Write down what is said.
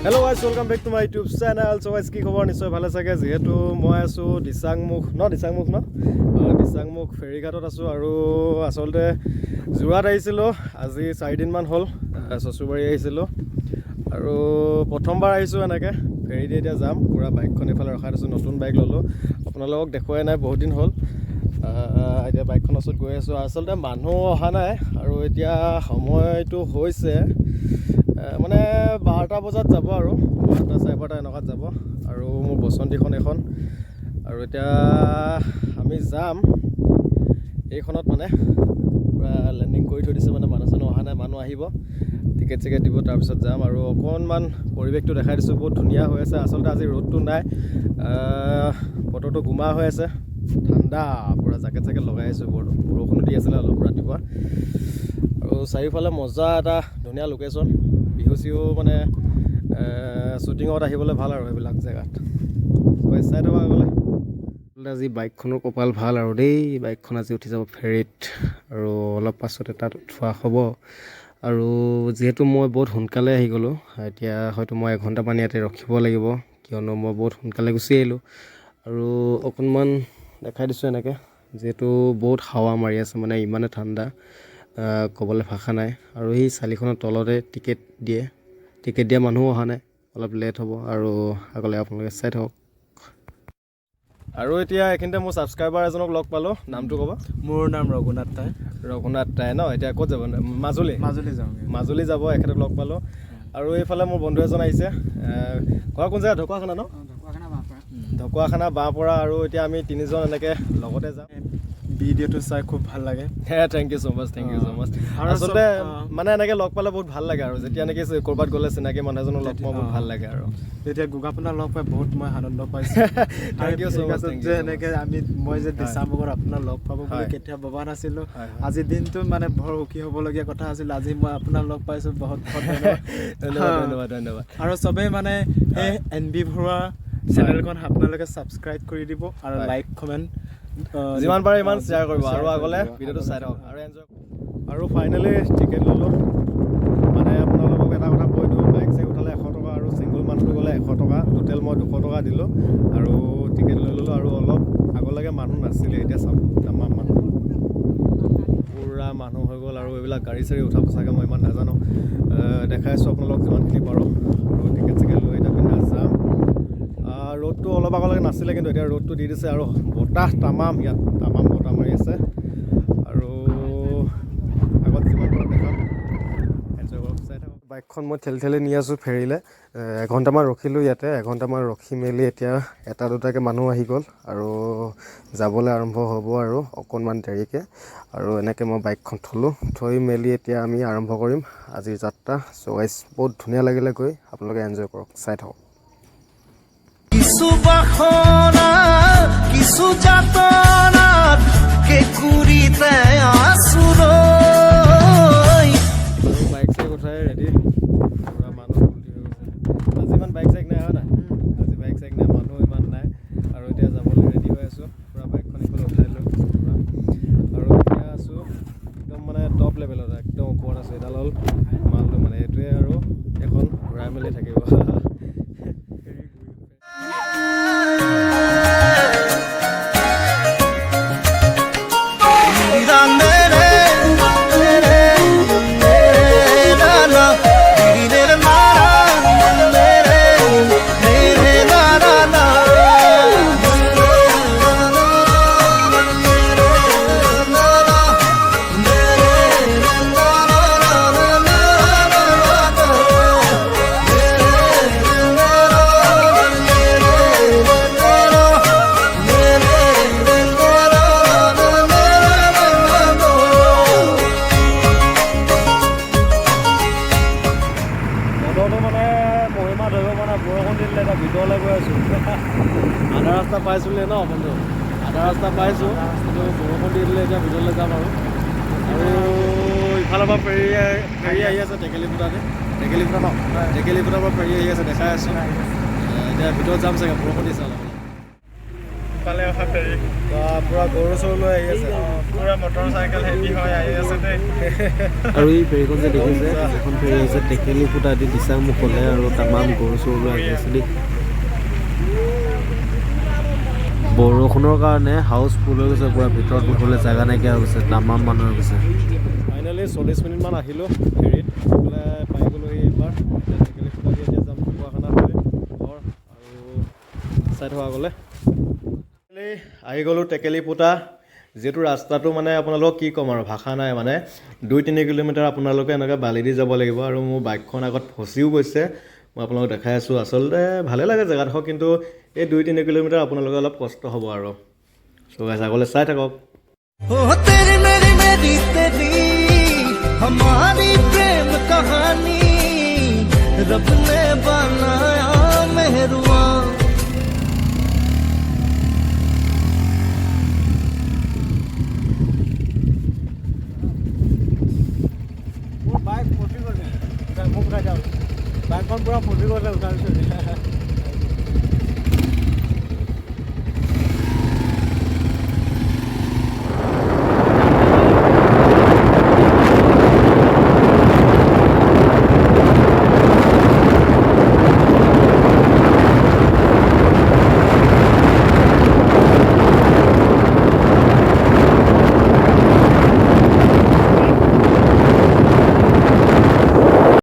Hello guys, welcome back to my YouTube channel. So guys, কি খবৰ নিশ্চয় ভালে চাগে যেহেতু মই আছো দিচাংমুখ ফেৰীঘাটত আছো আৰু আসলতে জুৰাত আহিছিলো আজি 4 দিন মান হ'ল সসুবাৰী আহিছিলো আৰু প্ৰথমবাৰ আহিছো এনেকে ফেৰীতে এতিয়া যাম পুৰা বাইকখন এফালে ৰখাই আছো নতুন বাইক ললো আপোনালোকক দেখুৱাই নাই বহুত দিন হ'ল এতিয়া বাইকখন ওচৰত গৈ আছো আসলতে মানুহ অহা নাই আৰু এতিয়া সময়টো হৈছে মানে 12টা বজাত যাব আৰু 12টা 12:30 এনেকুৱাত যাব আৰু মোৰ বসন্তীখন এখন আৰু এতিয়া আমি যাম এইখনত মানে লেন্ডিং কৰি থৈ দিছে মানে মানুহ অহা নাই মানুহ আহিব টিকেট দিব তাৰ পিছত যাম আৰু অকণমান পৰিৱেশটো দেখাই দিছোঁ বহুত ধুনীয়া হৈ আছে আসলতে আজি ৰ'দটো নাই বতৰটো গুমা হৈ আছে ঠাণ্ডা পুৰা জেকেট লগাই আছোঁ বৰষুণ দি আছিলে অলপ ৰাতিপুৱা আৰু চাৰিওফালে মজা এটা ধুনীয়া লোকেশ্যন বিহু চিহু মানে শ্বুটিঙত আহিবলৈ ভাল আৰু এইবিলাক জেগাত চাই থকা গ'লে আজি বাইকখনৰ কপাল ভাল আৰু দেই বাইকখন আজি উঠি যাব ফেৰীত আৰু অলপ পাছতে তাত উঠোৱা হ'ব আৰু যিহেতু মই বহুত সোনকালে আহি গ'লোঁ এতিয়া হয়তো মই এঘণ্টামান ইয়াতে ৰখিব লাগিব কিয়নো মই বহুত সোনকালে গুচি আহিলোঁ আৰু অকণমান দেখাই দিছোঁ এনেকৈ যিহেতু বহুত হাৱা মাৰি আছে মানে ইমানে ঠাণ্ডা ক'বলৈ ভাষা নাই আৰু এই চালিখনৰ তলতে টিকেট দিয়া মানুহো অহা নাই অলপ লেট হ'ব আৰু আগলৈ আপোনালোকে চাই থাকক আৰু এতিয়া এইখিনিতে মোৰ ছাবস্ক্ৰাইবাৰ এজনক লগ পালোঁ নামটো ক'ব মোৰ নাম ৰঘুনাথ টাই ন এতিয়া ক'ত যাব মাজুলী যাব এখেতক লগ পালোঁ আৰু এইফালে মোৰ বন্ধু এজন আহিছে ঘৰ কোন জেগা ঢকুৱাখানা ন ঢকুৱাখানা বাঁহপৰা আৰু এতিয়া আমি তিনিজন এনেকৈ লগতে যাম ভিডিঅ'টো চাই খুব ভাল লাগে থেংক ইউ ছ' মাছ আচলতে মানে এনেকৈ লগ পালে বহুত ভাল লাগে আৰু যেতিয়া নেকি ক'ৰবাত গ'লে চিনাকি মানুহ এজনক লগ পাওঁ বহুত ভাল লাগে আৰু তেতিয়া আপোনাক লগ পাই বহুত মই আনন্দ পাইছোঁ থেংক ইউ ছ' মাছ যে এনেকৈ মই যে দিচাংমুখত আপোনাক লগ পাব বুলি কেতিয়া ভবা নাছিলোঁ আজিৰ দিনটো মানে বৰ সুখী হ'বলগীয়া কথা আছিল আজি মই আপোনাক লগ পাইছোঁ বহুত ধন্যবাদ আৰু চবেই মানে এই NB ভৰুৱা চেনেলখন আপোনালোকে ছাবস্ক্ৰাইব কৰি দিব আৰু লাইক কমেণ্ট যিমান পাৰে ইমান শ্বেয়াৰ কৰিব আৰু আগলৈ ভিডিঅ'টো চাই থাকক আৰু এনজয় আৰু ফাইনেলি টিকেট ল'লোঁ মানে আপোনালোকক এটা কথা কৈ দিওঁ বাইক চাইক উঠালে 100 টকা আৰু ছিংগল মানুহটো গ'লে 100 টকা টোটেল মই 200 টকা দিলোঁ আৰু টিকেট লৈ ল'লোঁ আৰু অলপ আগলৈকে মানুহ নাছিলে এতিয়া চাওক তামাম মানুহ পুৰা মানুহ হৈ গ'ল আৰু এইবিলাক গাড়ী চাড়ী উঠাব চাগে মই ইমান নাজানো দেখাই আছোঁ আপোনালোকক যিমানখিনি পাৰোঁ আৰু টিকেট লৈ এতিয়া পিন্ধা যাম ৰ'দটো অলপ আগলৈকে নাছিলে কিন্তু এতিয়া ৰ'দটো দি দিছে আৰু বতাহ তামাম বতাহ মাৰি আছে আৰু আগত যিমান পাৰোঁ দেখাম এনজয় কৰক চাই থাকক বাইকখন মই ঠেলি নি আছোঁ ফেৰীলৈ এঘণ্টামান ৰখিলোঁ ইয়াতে এঘণ্টামান ৰখি মেলি এতিয়া 1-2টাকৈ মানুহ আহি গ'ল আৰু যাবলৈ আৰম্ভ হ'ব আৰু অকণমান দেৰিকৈ আৰু এনেকৈ মই বাইকখন থৈ মেলি এতিয়া আমি আৰম্ভ কৰিম আজিৰ যাত্ৰা চ' গাইছ বহুত ধুনীয়া লাগিলে গৈ আপোনালোকে এনজয় কৰক চাই থাকক কিছু বাসনা কিছু যাতনাত কেঁকুৰিতে আছুৰৈ বাইক চাইক উঠাই ৰেডি পুৰা মানুহ আজি ইমান বাইক চাইক নাই হয় নাই আজি বাইক চাইক নাই মানুহ ইমান নাই আৰু এতিয়া যাবলৈ ৰেডি হৈ আছোঁ পুৰা বাইকখন এইফালে উঠাই লৈ পুৰা আৰু এতিয়া আছোঁ একদম মানে টপ লেভেলত একদম ওপৰত আছোঁ এডাল হ'ল মালটো মানে এইটোৱে আৰু এখন ঘূৰাই মেলি থাকিব ভিতৰলৈ গৈ আছোঁ আধা ৰাস্তা পাইছিলোঁ ন বন্ধু আধা ৰাস্তা পাইছোঁ কিন্তু বৰষুণ দি দিলে এতিয়া ভিতৰলৈ যাম আৰু ইফালৰ পৰা ফেৰী আহি আছে টেকেলিপুটাৰ পৰা ফেৰী আহি আছে দেখাই আছোঁ এতিয়া ভিতৰত যাম চাগে বৰষুণ দিছে অলপ ইফালে অহা ফেৰী পূৰা গৰু চৰু লৈ আহি আছে পুৰা মটৰ চাইকেল হেভি হৈ আহি আছে দেই আৰু এই ফেৰীখন যে দেখিছে এখন ফেৰী আহিছে টেকেলি ফুটা দি দিছা মোক ক'লে আৰু তামাম গৰু চৰু লৈ আহি আছে দেই বৰষুণৰ কাৰণে হাউচ ফুল হৈ গৈছে পুৰা ভিতৰত বহিবলৈ জেগা নাইকিয়া হৈ গৈছে তামাম মানুহ হৈ গৈছে ফাইনেলি 40 মিনিটমান আহিলোঁ ফেৰীত পেলাই পাই গ'লোহি এইবাৰ এতিয়া টেকেলি ফুটা দি এতিয়া যাম ঢকুৱাখানা হৈ ঘৰ আৰু চাই থকা গ'লে আহি গ'লোঁ টেকেলি ফুটা যিহেতু ৰাস্তাটো মানে আপোনালোকক কি ক'ম আৰু ভাষা নাই মানে 2-3 কিলোমিটাৰ আপোনালোকে এনেকৈ বালি দি যাব লাগিব আৰু মোৰ বাইকখন আগত ফচিও গৈছে মই আপোনালোকক দেখাই আছোঁ আচলতে ভালে লাগে জেগাডোখৰ কিন্তু এই 2-3 কিলোমিটাৰ আপোনালোকে অলপ কষ্ট হ'ব আৰু আগলৈ চাই থাকক ओ तेरी मेरी मेरी तेरी हमारी प्रेम कहानी रब ने बनाया मेहरुआ মোৰ বাইক ফচি গ'লে মোক উঠাই যাওঁ বাইকখন পুৰা ফচি গ'লে উঠাইছোঁ